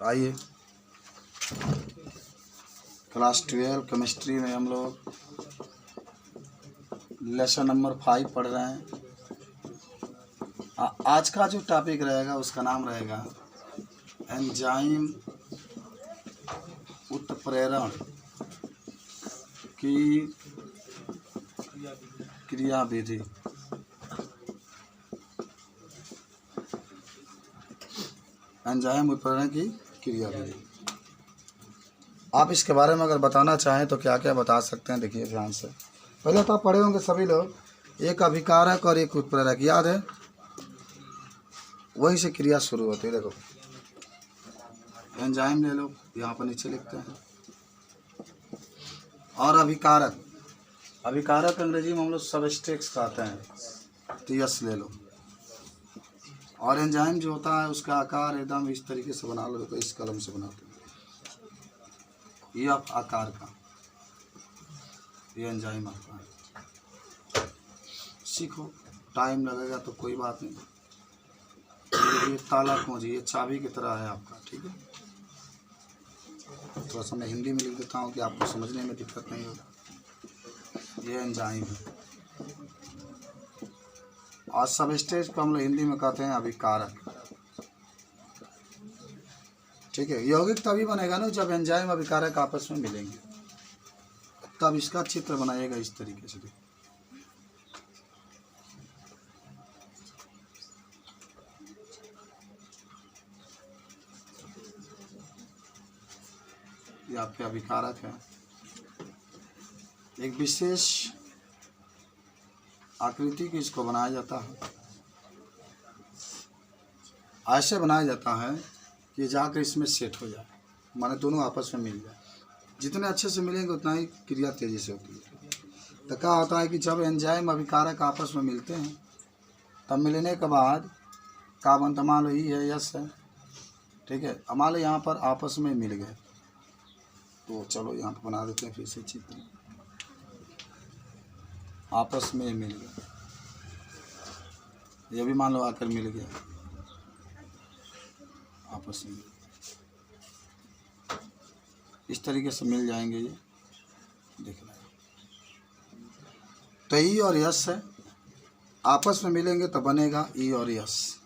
तो आइए class 12 chemistry में हम लोग लेसन नंबर 5 पढ़ रहे हैं। आज का जो टॉपिक रहेगा उसका नाम रहेगा एंजाइम उत्प्रेरण की क्रियाविधि। एंजाइम उत्प्रेरण की क्रियाविधि। आप इसके बारे में अगर बताना चाहें तो क्या क्या बता सकते हैं? देखिए ध्यान से, पहले तो आप पढ़े होंगे सभी लोग, एक अभिकारक और एक उत्प्रेरक, याद है? वहीं से क्रिया शुरू होती है। देखो एंजाइम ले लो, यहाँ पर नीचे लिखते हैं। और अभिकारक, अभिकारक अंग्रेजी में हम लोग सबस्ट्रेट्स कहते हैं, तो यस ले लो। और एंजाइम जो होता है उसका आकार एकदम इस तरीके से बना लो। देखो इस कलम से बनाते हैं, ये आकार का, ये एंजाइम आता है। सीखो, टाइम लगेगा तो कोई बात नहीं। ये ताला कुंजी, ये चाबी की तरह है आपका, ठीक है? थोड़ा सा मैं हिंदी में लिख देता हूँ कि आपको समझने में दिक्कत नहीं होगा। ये एंजाइम है। और सबस्ट्रेट को हम लोग हिंदी में कहते हैं अभिकारक, ठीक है? यौगिक तभी बनेगा ना जब एंजाइम अभिकारक आपस में मिलेंगे, तब इसका चित्र बनाइएगा इस तरीके से। ये आपके अभिकारक है। एक विशेष आकृति की इसको बनाया जाता है। ऐसे बनाया जाता है कि जाकर इसमें सेट हो जाए, माने दोनों आपस में मिल जाए। जितने अच्छे से मिलेंगे उतना ही क्रिया तेजी से होती है। तो क्या होता है कि जब एंजाइम अभिकारक आपस में मिलते हैं, तब मिलने के बाद का बनता, मान लो ई है, यस है, ठीक है? मान लो यहाँ पर आपस में मिल गए, तो चलो यहाँ पर बना देते हैं फिर से चित्र। आपस में मिल गए, ये भी मान लो आकर मिल गया, आपस में इस तरीके से मिल जाएंगे। ये देख रहे हैं, तो ई और यस है, आपस में मिलेंगे तो बनेगा ई और यस।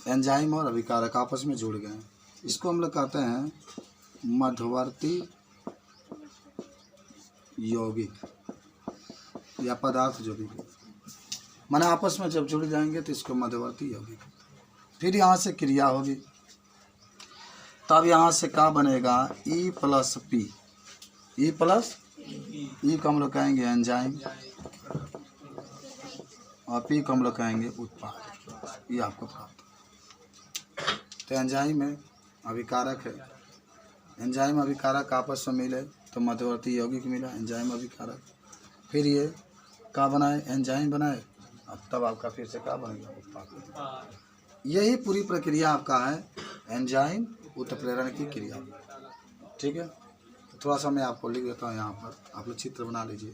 एंजाइम और अभिकारक आपस में जुड़ गए, इसको हम लोग कहते हैं मध्यवर्ती यौगिक या पदार्थ जो भी, माने आपस में जब जुड़ जाएंगे तो इसको मध्यवर्ती यौगिक। फिर यहाँ से क्रिया होगी, तब यहाँ से क्या बनेगा? E plus P, E plus E को हम लोग कहेंगे एंजाइम, और पी को हम लोग कहेंगे उत्पाद। ये आपको प्राप्त। तो एंजाइम है, अभिकारक है। एंजाइम अभिकारक आपस में मिले तो मध्यवर्ती यौगिक मिला, एंजाइम अभिकारक। फिर ये क्या बनाए? एंजाइम बनाए, अब तब आपका फिर से क्या बनेगा? उत्पाद। यही पूरी प्रक्रिया आपका है एंजाइम उत्प्रेरण की क्रिया, ठीक है? तो थोड़ा सा मैं आपको लिख देता हूँ यहाँ पर, आप लोग चित्र बना लीजिए।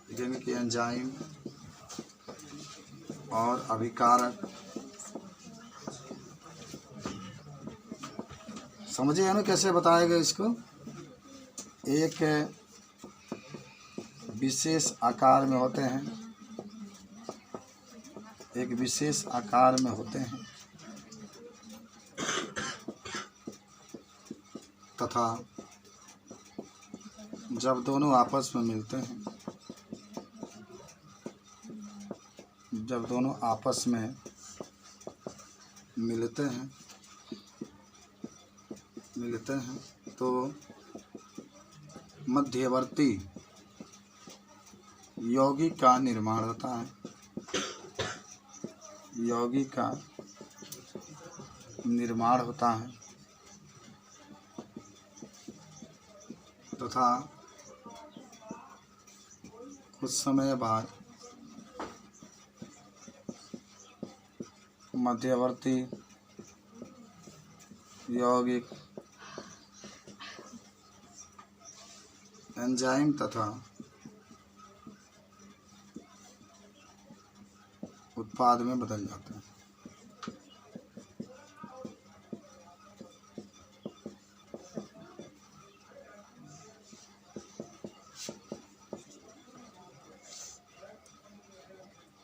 लिखेंगे कि एंजाइम और अभिकारक, समझिए ना कैसे बताएगा इसको? एक विशेष आकार में होते हैं, एक विशेष आकार में होते हैं, तथा जब दोनों आपस में मिलते हैं, जब दोनों आपस में मिलते हैं तो मध्यवर्ती यौगिक का निर्माण होता है, यौगिक का निर्माण होता है, तथा कुछ समय बाद मध्यवर्ती यौगिक एंजाइम तथा उत्पाद में बदल जाते हैं।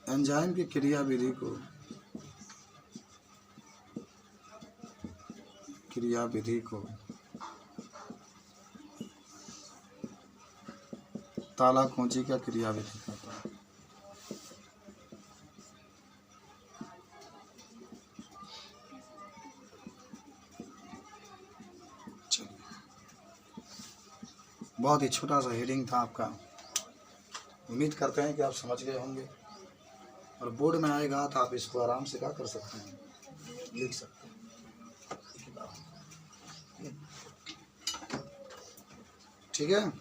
एंजाइम की क्रियाविधि को तालाकुंजी का क्रियाविधि कहता है। बहुत ही छोटा सा हेडिंग था आपका। उम्मीद करते हैं कि आप समझ गए होंगे और बोर्ड में आएगा तो आप इसको आराम से क्या कर सकते हैं, लिख सकते हैं। ठीक है,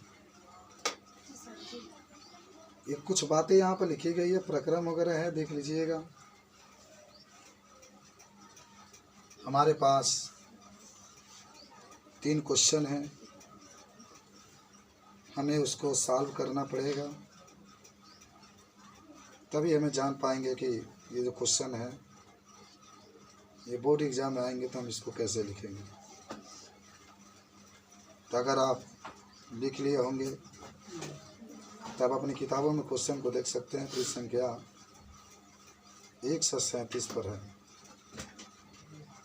ये कुछ बातें यहाँ पर लिखी गई है, प्रक्रम वगैरह है, देख लीजिएगा। हमारे पास 3 क्वेश्चन हैं, हमें उसको सॉल्व करना पड़ेगा, तभी हमें जान पाएंगे कि ये जो क्वेश्चन है ये बोर्ड एग्ज़ाम में आएंगे तो हम इसको कैसे लिखेंगे। तो अगर आप लिख लिए होंगे तब अपनी किताबों में क्वेश्चन को देख सकते हैं। पृष्ठ संख्या 137 पर है।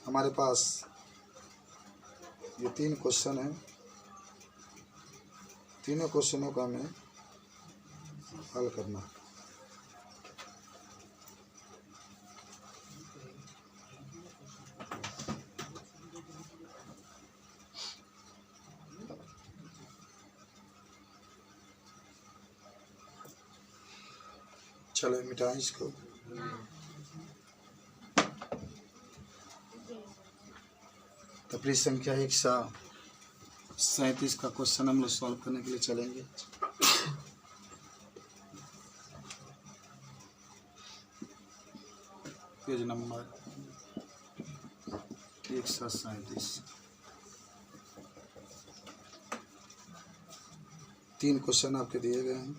हमारे पास ये 3 क्वेश्चन हैं, तीनों क्वेश्चनों का हमें हल करना है। चलो मिटाएं इसको। तो पृष्ठ संख्या 137 का क्वेश्चन हम लोग सॉल्व करने के लिए चलेंगे। Page number 137। 3 क्वेश्चन आपके दिए गए हैं,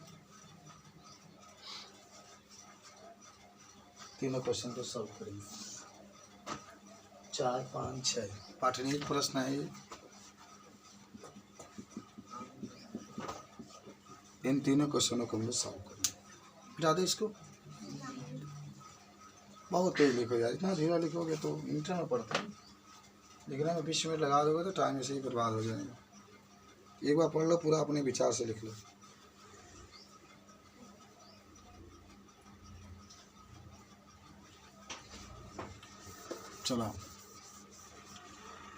तीनों क्वेश्चन को सॉल्व करेंगे। 4, 5, 6 पाठनीय प्रश्न है ये। इन तीनों क्वेश्चनों को हम लोग सॉल्व करेंगे। मिटा दे इसको, बहुत तेज लिखो यार, इतना धीरे लिखोगे तो इंटर में पढ़ता है, लिखने में 20 मिनट लगा दोगे तो टाइम ऐसे ही बर्बाद हो जाएगा। एक बार पढ़ लो पूरा, अपने विचार से लिख लो। चलो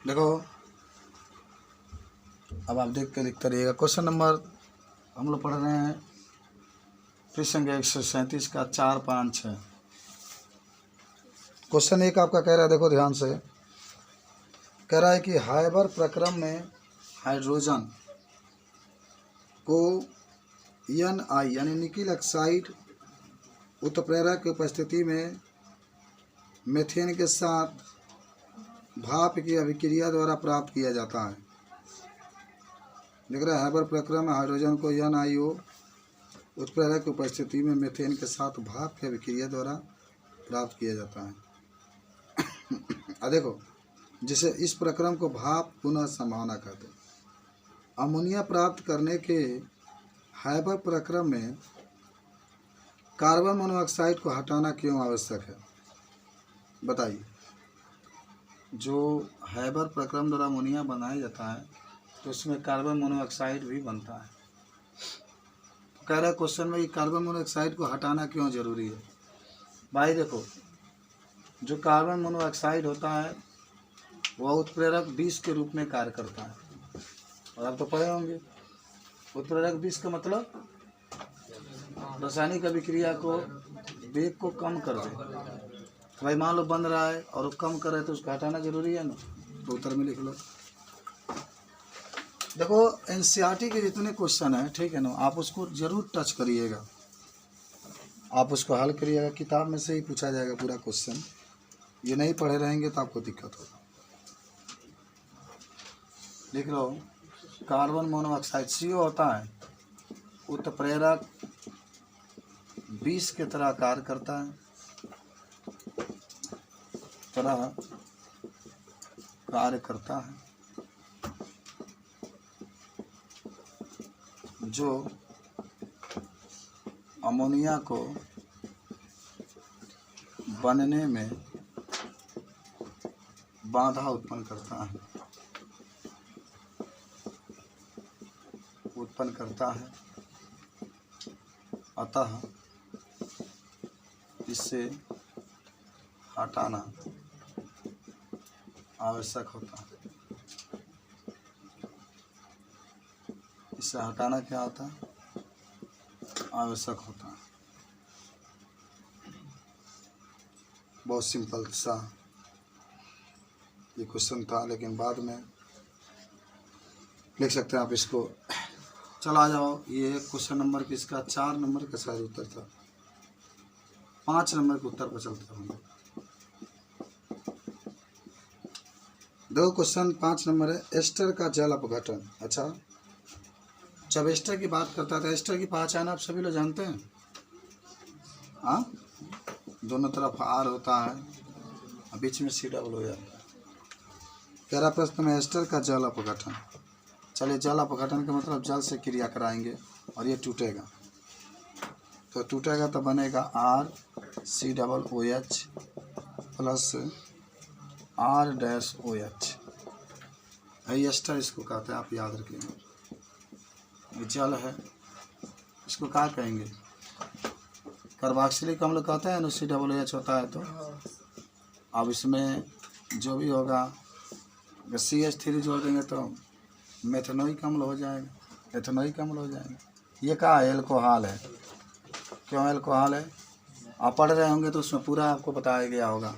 देखो, अब आप देख के लिखते रहिएगा। क्वेश्चन नंबर हम लोग पढ़ रहे हैं पृष्ठ संख्या 137 का 4, 5, 6। क्वेश्चन 1 आपका कह रहा है, देखो ध्यान से, कह रहा है कि हाइबर प्रक्रम में हाइड्रोजन को Ni यानी निकिल ऑक्साइड उत्प्रेरक की उपस्थिति में मीथेन के साथ भाप की अभिक्रिया द्वारा प्राप्त किया जाता है। देख रहा है, हाइबर प्रक्रम में हाइड्रोजन को NiO उत्प्रेरक की उपस्थिति में मीथेन के साथ भाप की अभिक्रिया द्वारा प्राप्त किया जाता है। देखो, जिसे इस प्रक्रम को भाप पुनः संभावना कहते हैं। अमोनिया प्राप्त करने के हाइबर प्रक्रम में कार्बन मोनोऑक्साइड को हटाना क्यों आवश्यक है, बताइए। जो हाइबर प्रक्रम द्वारा अमोनिया बनाया जाता है तो उसमें कार्बन मोनोऑक्साइड भी बनता है। कह रहा है क्वेश्चन में, कार्बन मोनोऑक्साइड को हटाना क्यों जरूरी है। भाई देखो, जो कार्बन मोनोऑक्साइड होता है वह उत्प्रेरक विष के रूप में कार्य करता है, और आप तो पढ़े होंगे उत्प्रेरक विष का मतलब रासायनिक अभिक्रिया को वेग को कम कर दे। तो भाई मान लो बन रहा है और वो कम कर रहे तो उसको हटाना जरूरी है ना, तो उत्तर में लिख लो। देखो एनसीईआरटी के जितने क्वेश्चन हैं, ठीक है ना, आप उसको जरूर टच करिएगा, आप उसको हल करिएगा। किताब में से ही पूछा जाएगा पूरा क्वेश्चन, ये नहीं पढ़े रहेंगे तो आपको दिक्कत होगा। लिख लो, कार्बन मोनोऑक्साइड CO होता है, उत्प्रेरक विष के तरह कार्य करता है, जो अमोनिया को बनने में बाधा उत्पन्न करता है अतः इसे हटाना आवश्यक होता है। इसे हटाना क्या होता है? आवश्यक होता है। बहुत सिंपल सा ये क्वेश्चन था, लेकिन बाद में लिख सकते हैं आप इसको। चलो आ जाओ, ये क्वेश्चन नंबर किसका 4 नंबर का शायद उत्तर था, 5 नंबर के उत्तर पर चलते होंगे। दो क्वेश्चन 5 नंबर है, एस्टर का जल अपघटन। अच्छा, जब एस्टर की बात करता था, एस्टर की पहचान आप सभी लोग जानते हैं। हाँ, दोनों तरफ आर होता है, बीच में सी डबल हो जाता है। पहला प्रश्न में एस्टर का जल अपघटन। चलिए, जल अपघटन का मतलब जल से क्रिया कराएंगे और ये टूटेगा, तो टूटेगा तो बनेगा R C double O H plus R dash O H. Ester इसको कहते हैं, आप याद रखिएगा। ये जल है, इसको क्या कहेंगे? कार्बोक्सिलिक अम्ल कहते हैं, सी डबल ओ एच होता है। तो अब इसमें जो भी होगा, अगर CH3 जोड़ देंगे तो मेथनोइक अम्ल हो जाएगा, एथनोइक अम्ल हो जाएगा। ये क्या है? एल्कोहल है। क्यों एल्कोहल है? आप पढ़ रहे होंगे तो उसमें पूरा आपको बताया गया होगा।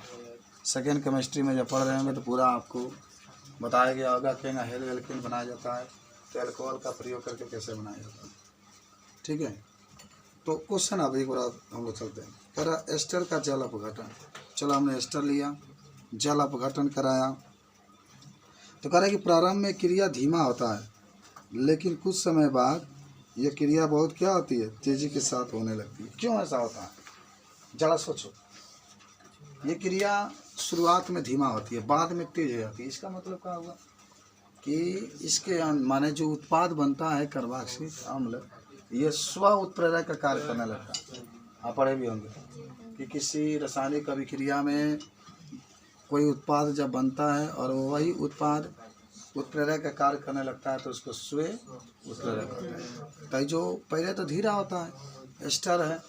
सेकेंड केमिस्ट्री में जब पढ़ रहे होंगे तो पूरा आपको बताया गया होगा कि हेल एल्किन बनाया जाता है, तो एल्कोहल का प्रयोग करके कैसे बनाया जाता है। ठीक है, तो क्वेश्चन अब एक बार हम लोग चलते हैं। कह रहा एस्टर का जल अपघटन। चलो, हमने एस्टर लिया, जल अपघटन कराया, तो कह रहा है कि प्रारंभ में क्रिया धीमा होता है, लेकिन कुछ समय बाद यह क्रिया बहुत क्या होती है? तेजी के साथ होने लगती है। क्यों ऐसा होता है? जरा सोचो। ये क्रिया शुरुआत में धीमा होती है, बाद में तेज हो जाती है। इसका मतलब क्या हुआ कि इसके माने जो उत्पाद बनता है कार्बोक्सिलिक अम्ल, ये स्व उत्प्रेरक का कार्य करने लगता है। आप पढ़े भी होंगे कि किसी रासायनिक अभिक्रिया में कोई उत्पाद जब बनता है और वही उत्पाद उत्प्रेरक का कार्य करने लगता है, तो उसको स्व उत्प्रेरक कहते हैं। तो जो पहले तो धीरा होता है, एस्टर है,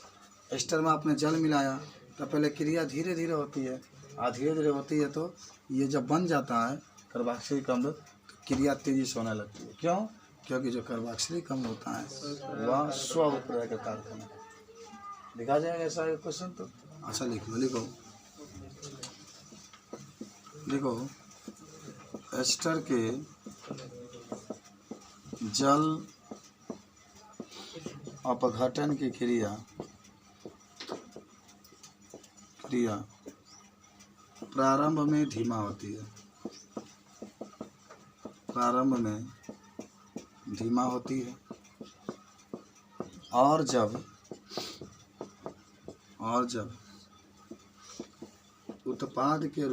एस्टर में आपने जल मिलाया तो पहले क्रिया धीरे धीरे होती है, और धीरे धीरे होती है तो ये जब बन जाता है कार्बोक्सिलिक अम्ल, तो क्रिया तेजी से होने लगती है। क्यों? क्योंकि जो कार्बोक्सिलिक अम्ल होता है वह स्व उत्प्रेरक का कार्य करने लगता है। लिखा जाएगा ऐसा क्वेश्चन तो? अच्छा, लिखो लिखो लिखो। एस्टर के जल अपघटन की क्रिया प्रारंभ में धीमा होती है। प्रारंभ में धीमा होती है और जब उत्पाद के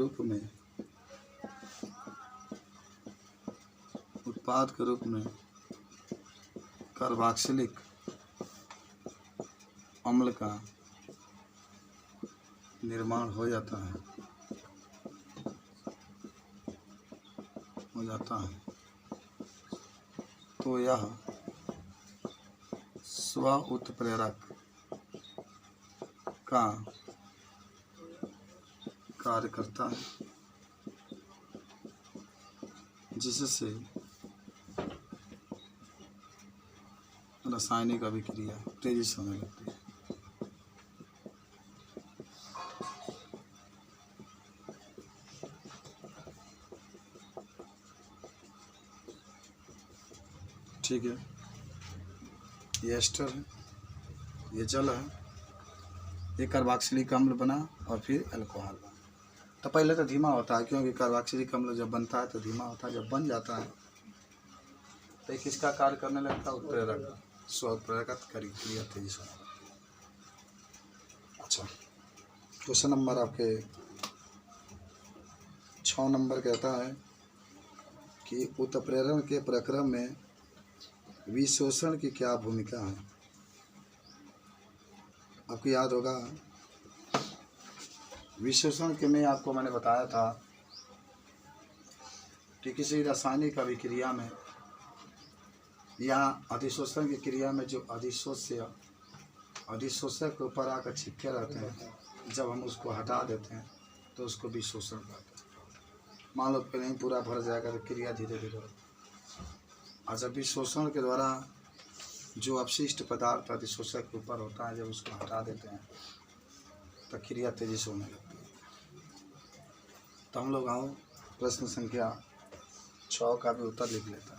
रूप में कार्बोक्सिलिक अम्ल का निर्माण हो जाता है तो यह स्व उत्प्रेरक का कार्य करता है, जिससे रासायनिक अभिक्रिया तेजी से होने लगती है। ठीक है, ये एस्टर है, ये जल है, ये कार्बोक्सिलिक अम्ल बना और फिर अल्कोहल बना। तो पहले तो धीमा होता है, क्योंकि कार्बोक्सिलिक अम्ल जब बनता है तो धीमा होता है, जब बन जाता है तो ये किसका कार्य करने लगता है? उत्प्रेरक, स्व उत्प्रेरक क्रिया तेजी से। अच्छा, क्वेश्चन नंबर आपके 6 नंबर कहता है कि उत्प्रेरण के प्रक्रम में विशोषण की क्या भूमिका है? आपको याद होगा विशोषण के में आपको मैंने बताया था कि किसी रासायनिक अभिक्रिया में या अधिशोषण की क्रिया में जो अधिशोषक के ऊपर आकर चिपके रहते हैं, जब हम उसको हटा देते हैं तो उसको विशोषण कहते हैं। मान लो पहले ही पूरा भर जाएगा तो क्रिया धीरे धीरे होती है। और जब विशोषण के द्वारा जो अपशिष्ट पदार्थ अधिशोषक के ऊपर होता है, जब उसको हटा देते हैं तो क्रिया तेजी से होने लगती है। तो हम लोग आओ प्रश्न संख्या 6 का भी उत्तर लिख लेता है।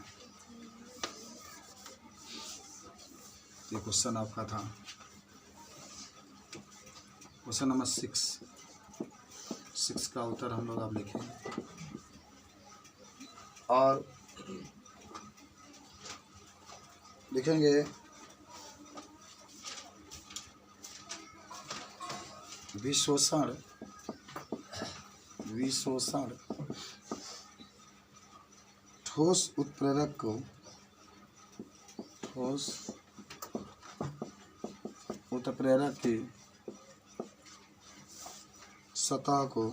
ये क्वेश्चन आपका था क्वेश्चन नंबर 6 का उत्तर हम लोग अब लिखेंगे। और लिखेंगे विशोषण ठोस उत्प्रेरक को उत्प्रेरक की सतह को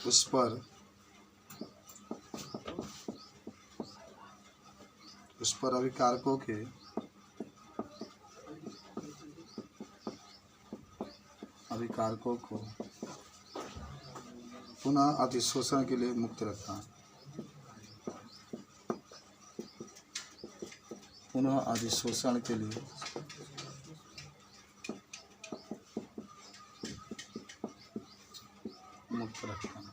उस पर अभिकारकों के को पुनः अधिशोषण के लिए मुक्त रखता है। पुनः अधिशोषण के लिए मुक्त रखता है।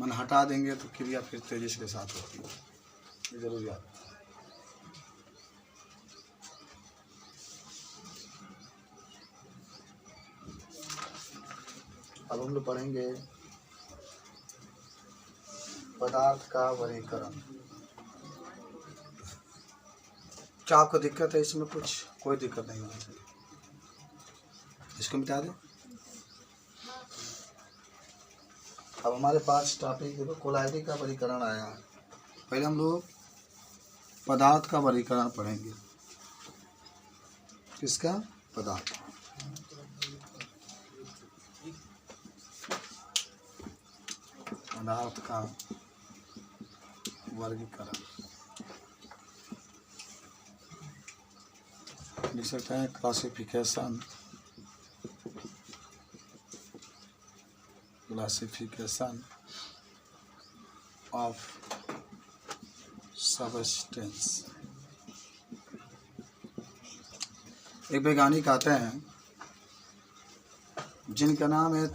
मन हटा देंगे तो क्रिया फिर तेजी के साथ होती है, ये जरूर याद रखना। अब हम लोग पढ़ेंगे पदार्थ का वर्गीकरण। क्या आपको दिक्कत है इसमें? कुछ कोई दिक्कत नहीं होनी चाहिए, इसको मिटा दें। अब हमारे पास टॉपिक देखो कोलाइडी का वर्गीकरण आया है। पहले हम लोग पदार्थ का वर्गीकरण पढ़ेंगे। किसका? पदार्थ का वर्गीकरण लिख सकते हैं क्लासिफिकेशन ऑफ सबस्टेंस। एक वैज्ञानिक आते हैं जिनका नाम है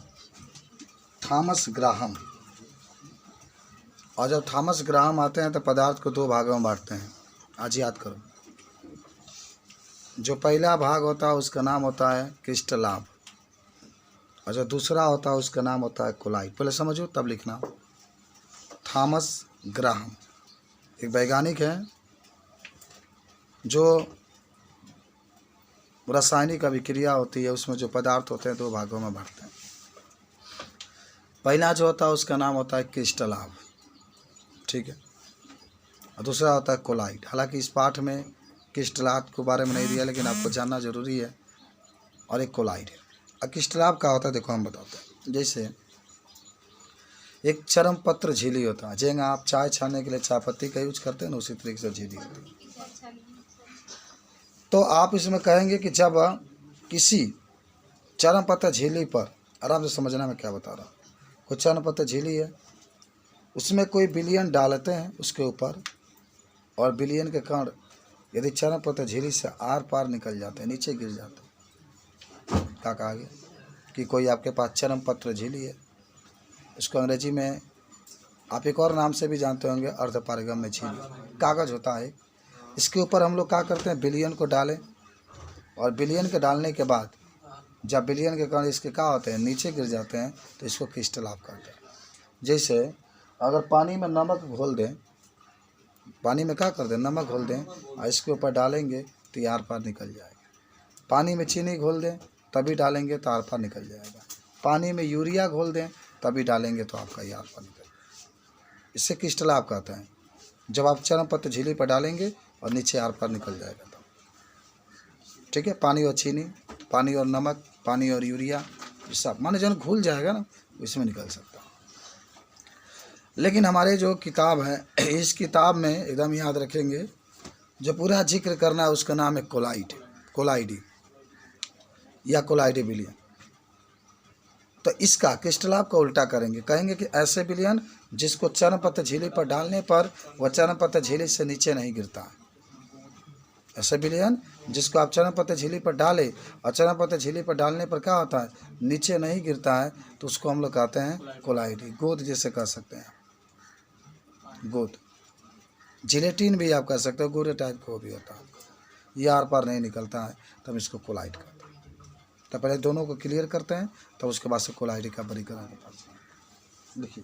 थॉमस ग्राहम। और जब थॉमस ग्राहम आते हैं तो पदार्थ को 2 भागों में बांटते हैं। आज याद करो, जो पहला भाग होता है उसका नाम होता है क्रिस्टलाभ, और जो दूसरा होता है उसका नाम होता है कोलाइड। पहले समझो तब लिखना। थॉमस ग्राहम एक वैज्ञानिक हैं जो रासायनिक अभिक्रिया होती है उसमें जो पदार्थ होते हैं 2 भागों में बांटते हैं। पहला जो होता है उसका नाम होता है क्रिस्टलाभ, ठीक है, और दूसरा होता है कोलाइड। हालांकि इस पाठ में क्रिस्टलाभ के बारे में नहीं दिया, लेकिन आपको जानना जरूरी है। और एक कोलाइड है। अब क्रिस्टलाभ क्या होता है देखो हम बताते हैं। जैसे एक चरम पत्र झिल्ली होता है, जैसे आप चाय छानने के लिए चाय पत्ती का यूज करते हैं ना, उसी तरीके से झिल्ली होती है। तो आप इसमें कहेंगे कि जब किसी चरम पत्र झिल्ली पर, आराम से समझना मैं क्या बता रहा हूँ, कुछ चरम पत्र झिल्ली है, उसमें कोई विलयन डालते हैं उसके ऊपर, और विलयन के कण यदि चरम पत्र झिल्ली से आर पार निकल जाते हैं, नीचे गिर जाते हैं। क्या कहा गया कि कोई आपके पास चरम पत्र झिल्ली है, उसको अंग्रेजी में आप एक और नाम से भी जानते होंगे, अर्धपारगम्य झिल्ली। कागज़ होता है, इसके ऊपर हम लोग क्या करते हैं, विलयन को डालें, और विलयन के डालने के बाद जब विलयन के कण इसके क्या होते हैं, नीचे गिर जाते हैं, तो इसको क्रिस्टलाभ कहते हैं। जैसे अगर पानी में नमक घोल दें, पानी में क्या कर दें, नमक घोल दें, और इसके ऊपर डालेंगे तो ये आर पार निकल जाएगा। पानी में चीनी घोल दें तभी डालेंगे तो आर पार निकल जाएगा। पानी में यूरिया घोल दें तभी डालेंगे तो आपका ये आर पार निकल जाएगा। इससे क्रिस्टलाभ कहते हैं। जब आप चरम पत्र झिल्ली पर डालेंगे और नीचे आर पार निकल जाएगा तब। ठीक है, पानी और चीनी, पानी और नमक, पानी और यूरिया, ये सब माने जन घुल जाएगा ना इसमें निकल सकता है। लेकिन हमारे जो किताब है, इस किताब में एकदम याद रखेंगे, जो पूरा जिक्र करना है उसका नाम है कोलाइड, कोलाइडी या कोलाइडी विलयन। तो इसका क्रिस्टलाभ का उल्टा करेंगे, कहेंगे कि ऐसे विलयन जिसको चरम पत्र झिल्ली पर डालने पर वह चरम पत्र झिल्ली से नीचे नहीं गिरता है। ऐसे विलयन जिसको आप चरम पत्र झिल्ली पर डाले और चरम पत्र झिल्ली पर डालने पर क्या होता है, नीचे नहीं गिरता है, तो उसको हम लोग कहते हैं कोलाइडी, गोद जैसे कह सकते हैं, गोद। जिलेटिन भी आप कह सकते हो, गोरे टाइप का भी होता है, ये आर पार नहीं निकलता है, तब इसको कोलाइड कहते हैं। तो पहले दोनों को क्लियर करते हैं, तब उसके बाद से कोलाइडी का वर्गीकरण बताते हैं। देखिए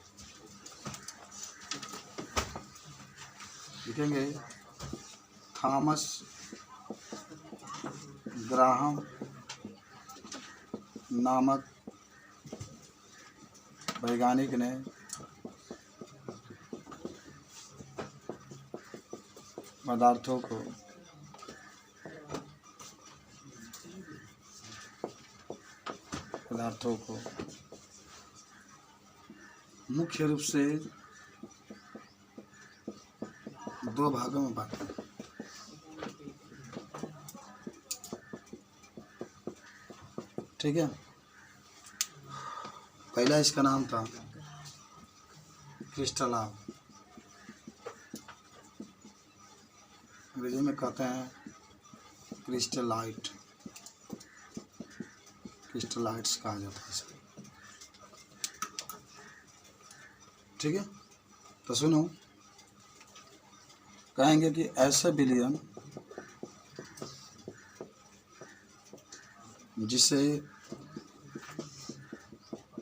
लिखेंगे, थॉमस ग्राहम नामक वैज्ञानिक ने पदार्थों को मुख्य रूप से दो भागों में बांटा। ठीक है, पहला इसका नाम था क्रिस्टलाभ, अंग्रेजी में कहते हैं क्रिस्टलाइट, क्रिस्टलाइट्स कहा जाता है इसको। ठीक है, तो सुनो, कहेंगे कि ऐसे विलयन जिसे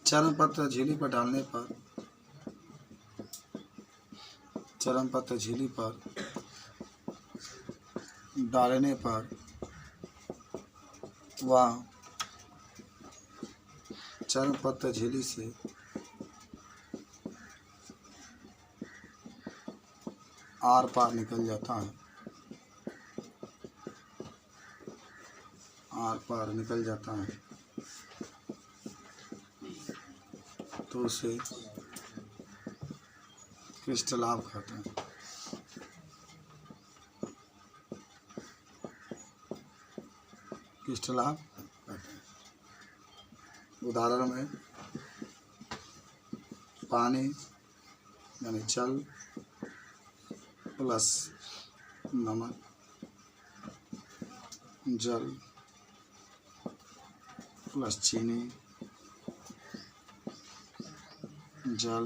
चरम पत्र झिल्ली पर डालने पर, चरम पत्र झिल्ली पर डालने पर वह चरम पत्र झिल्ली से आर पार निकल जाता है, आर पार निकल जाता है, तो उसे क्रिस्टलाभ कहते हैं। क्रिस्टलाभ कहते हैं। उदाहरण में पानी यानी जल प्लस नमक, जल प्लस चीनी, जल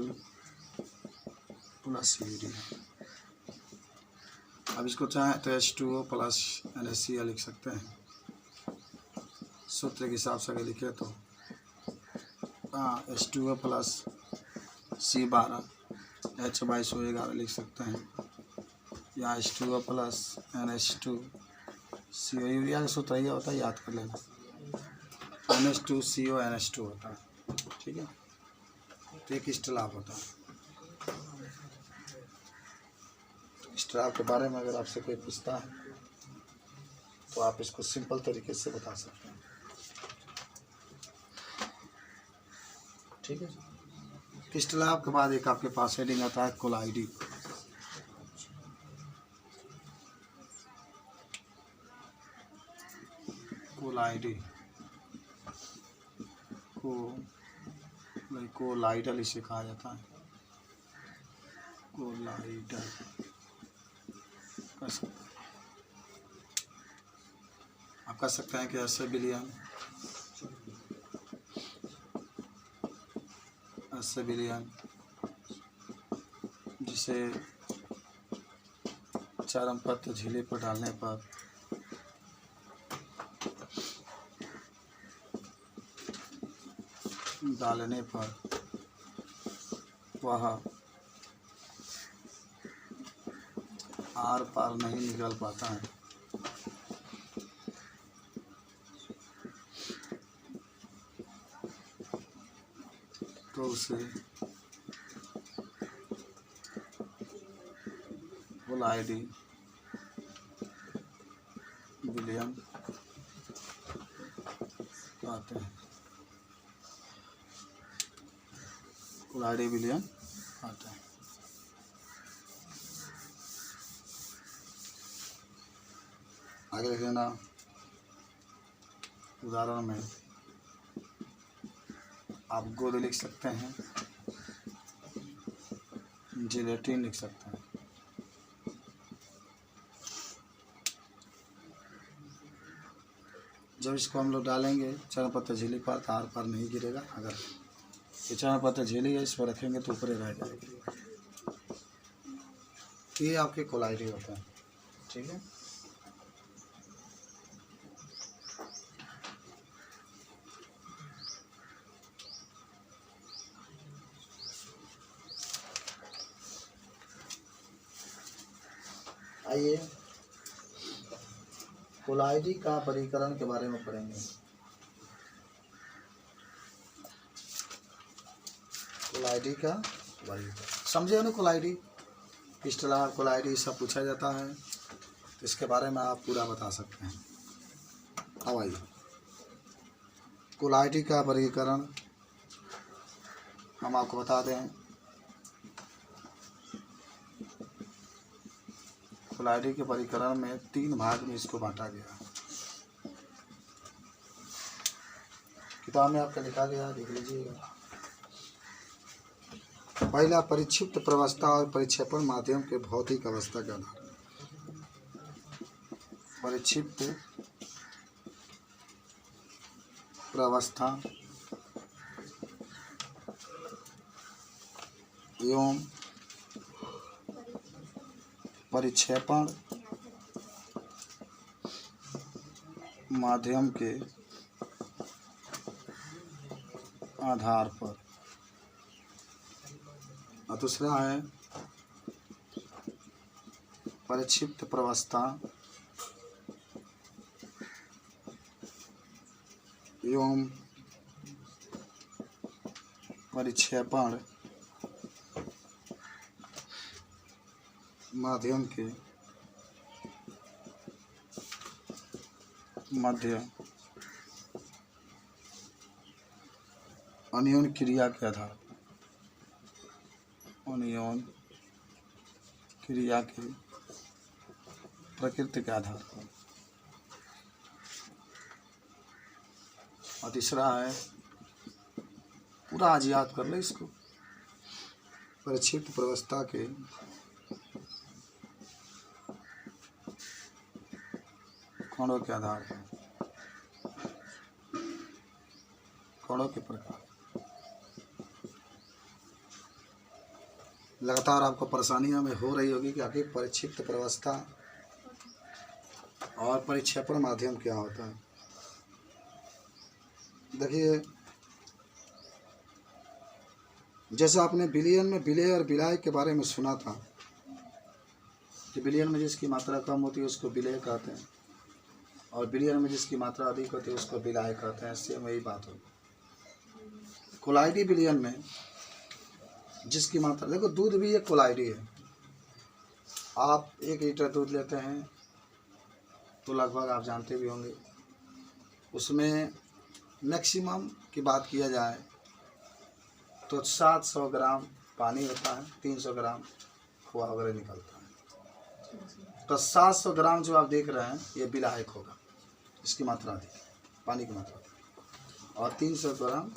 प्लस यूरिया। अब इसको चाहे तो H2O प्लस NaCl लिख सकते हैं। सूत्र के हिसाब से अगर लिखे तो H2O प्लस C12 H22O11 लिख सकते हैं, या H2O प्लस NH2CO, यूरिया का सूत्र यही होता है, याद कर लेना, NH2CO NH2 होता है। ठीक है, तो एक क्रिस्टलाभ होता है। क्रिस्टलाभ के बारे में अगर आपसे कोई पूछता है तो आप इसको सिंपल तरीके से बता सकते हैं। ठीक है, क्रिस्टलाभ के बाद एक आपके पास हेडिंग आता है कोलाइडी। कोलाइडी कोलाइडल इसे कहा जाता है, कोलाइडल आप कह सकते हैं कि ऐसे विलयन, ऐसे विलयन जिसे चरम पत्र झिल्ली पर डालने पर वह आर पार नहीं निकल पाता है, तो उसे कोलाइडी विलियन कहते हैं, कोलाइडी विलियन कहते हैं। आगे लिख लेना, उदाहरण में आप गोद लिख सकते हैं, जिलेटिन लिख सकते हैं। जब इसको हम लोग डालेंगे चरण पत्र झिल्ली पर तो आर पार नहीं गिरेगा। अगर ये चरण पत्र झिल्ली है, इस पर रखेंगे तो ऊपर रह जाएगी। ये आपके कोलाइडी होता है, ठीक है। आइए कोलाइडी का वर्गीकरण के बारे में पढ़ेंगे। कोलाइडी का वर्गीकरण समझे ना, कोलाइडी पिस्टला कोलाइडी सब पूछा जाता है, तो इसके बारे में आप पूरा बता सकते हैं। अब आइए कोलाइडी का वर्गीकरण हम आपको बता दें। कोलाइडी के वर्गीकरण में 3 भाग में इसको बांटा गया। किताब में आपका लिखा गया, देख लीजिएगा। पहला, परिक्षिप्त प्रवस्था और परिक्षेपण माध्यम के भौतिक अवस्था के आधार। परिक्षिप्त प्रवस्था एवं परिक्षेपण माध्यम के आधार पर। और दूसरा है परिक्षिप्त प्रवस्था एवं परिक्षेपण माध्यम के मध्य अनियन क्रिया के आधार, अनियन क्रिया की प्रकृति के आधार पर। और तीसरा है, पूरा आज याद कर ले इसको, परिक्षिप्त प्रवस्था के कणों के आधार पर, कणों के प्रकार। लगातार आपको परेशानियां में हो रही होगी कि आखिर परिक्षिप्त प्रवस्था और परिक्षेपण माध्यम क्या होता है। देखिए, जैसे आपने विलयन में विलय और विलाय के बारे में सुना था कि विलयन में जिसकी मात्रा कम होती है उसको विलय कहते हैं, और विलयन में जिसकी मात्रा अधिक होती है उसको विलाय कहते हैं। सेम वही बात होगी कोलाइडी विलयन में जिसकी मात्रा, देखो दूध भी एक कोलाइडी है। आप 1 लीटर दूध लेते हैं तो लगभग आप जानते भी होंगे, उसमें मैक्सिमम की बात किया जाए तो 700 ग्राम पानी होता है, 300 ग्राम खोआ वगैरह निकलता है। तो 700 ग्राम जो आप देख रहे हैं ये विलायक होगा, इसकी मात्रा अधिक है, पानी की मात्रा अधिक, और 300 ग्राम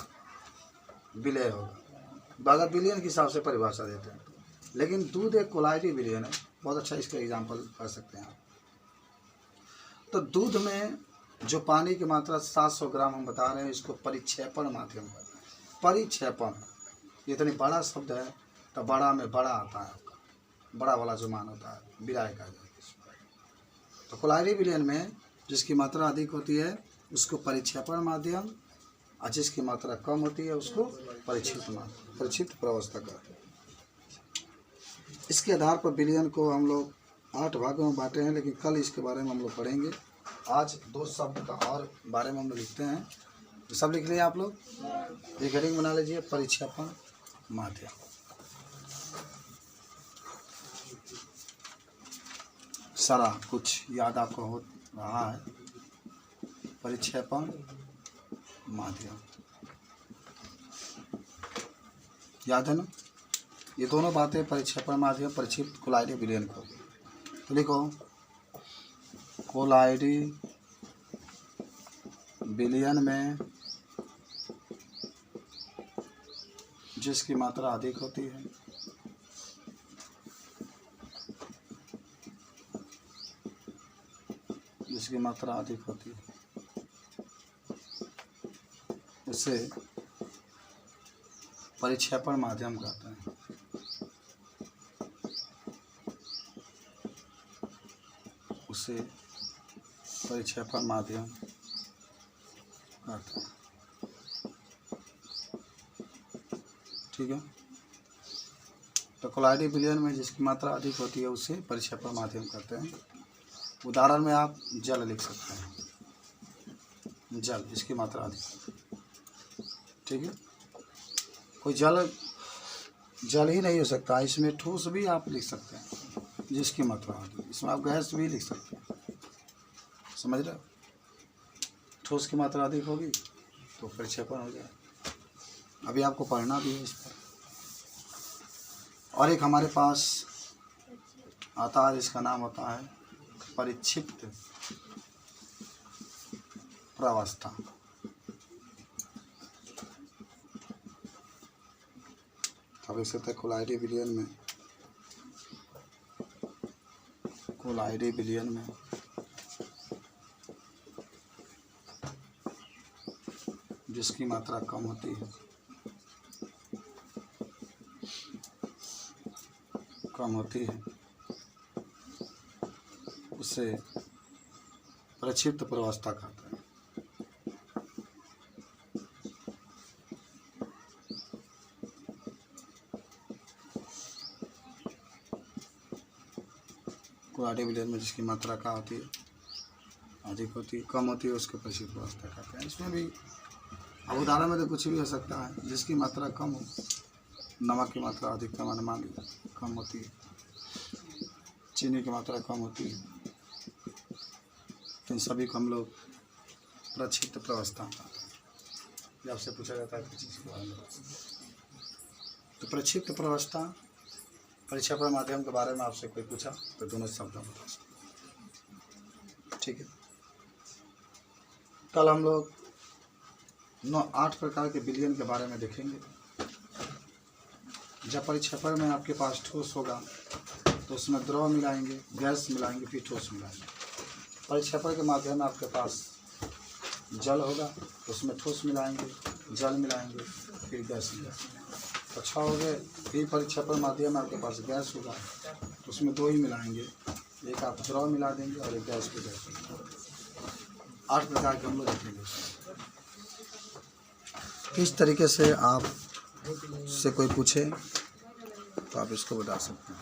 विलय होगा। अगर विलयन के हिसाब से परिभाषा देते हैं, लेकिन दूध एक कोलाइडी विलयन है। बहुत अच्छा इसका एग्जाम्पल कर सकते हैं आप। तो दूध में जो पानी की मात्रा 700 ग्राम हम बता रहे हैं, इसको परिक्षेपण माध्यम पर। परिक्षेपण इतनी बड़ा शब्द है तो बड़ा में बड़ा आता है, आपका बड़ा वाला जो मान होता है विलाय का। तो कोलाइडी विलयन में जिसकी मात्रा अधिक होती है उसको परिक्षेपण माध्यम, और जिसकी मात्रा कम होती है उसको परिक्षिप्त माध्यम, परिक्षिप्त प्रवस्था का। इसके आधार पर विलयन को हम लोग 8 भागों में बांटे हैं, लेकिन कल इसके बारे में हम लोग पढ़ेंगे। आज 2 शब्द का और बारे में हम लोग लिखते हैं, तो सब लिख लीजिए आप लोग, एक हेडिंग बना लीजिए, परिक्षेपण माध्यम। सारा कुछ याद आपको हो रहा है। परिक्षेपण माध्यम याद है ना, ये दोनों बातें, परिक्षेपण माध्यम, परिक्षिप्त कोलाइडी विलयन को। तो लिखो कोलाइडी विलयन में जिसकी मात्रा अधिक होती है जिसकी मात्रा अधिक होती है उसे परिक्षेपण माध्यम कहते हैं। उसे परिक्षेपण माध्यम कहते हैं। ठीक है, तो कोलाइडी विलयन में जिसकी मात्रा अधिक होती है उसे परिक्षेपण माध्यम कहते हैं। उदाहरण में आप जल लिख सकते हैं, जल, इसकी मात्रा अधिक। ठीक है, कोई जल ही नहीं हो सकता, इसमें ठोस भी आप लिख सकते हैं जिसकी मात्रा अधिक। इसमें आप गैस भी लिख सकते हैं, समझ रहे हो। ठोस की मात्रा अधिक होगी तो परिक्षेपण हो जाए। अभी आपको पढ़ना भी है इस पर। और एक हमारे पास आता है, इसका नाम होता है परिक्षिप्त प्रावस्था। अब इसे तक कोलाइडी विलयन में जिसकी मात्रा कम होती है उसे परिक्षिप्त प्रावस्था कहते हैं। कोलाइडी विलयन में जिसकी मात्रा क्या होती है, अधिक होती है, कम होती है, उसको परिक्षिप्त प्रावस्था कहते हैं। इसमें भी अब उदाहरण में तो कुछ भी हो सकता है। जिसकी मात्रा कम हो, नमक की मात्रा अधिक मान लीजिए कम होती है, चीनी की मात्रा कम होती है, इन सभी को हम लोग परिक्षिप्त प्रावस्था कहते हैं। आपसे पूछा जाता है किसी चीज़ के बारे में, तो परिक्षिप्त प्रावस्था, परिक्षेपण माध्यम के बारे में आपसे कोई पूछा तो दोनों शब्द हम बता सकते। ठीक है, कल हम लोग 8 प्रकार के विलयन के बारे में देखेंगे। जब परिक्षेपण में आपके पास ठोस होगा तो उसमें द्रव मिलाएंगे, गैस मिलाएंगे, फिर ठोस मिलाएंगे। परिक्षेपण के माध्यम में आपके पास जल होगा तो उसमें ठोस मिलाएंगे, जल मिलाएंगे, फिर गैस मिलाएंगे। अच्छा हो गए। फिर परिक्षेपण माध्यम में आपके पास गैस होगा तो उसमें 2 ही मिलाएंगे, एक आप द्रव मिला देंगे और एक गैस को देंगे। 8 प्रकार के हम लोग देखेंगे। किस तरीके से आप से कोई पूछे तो आप इसको बता सकते हैं।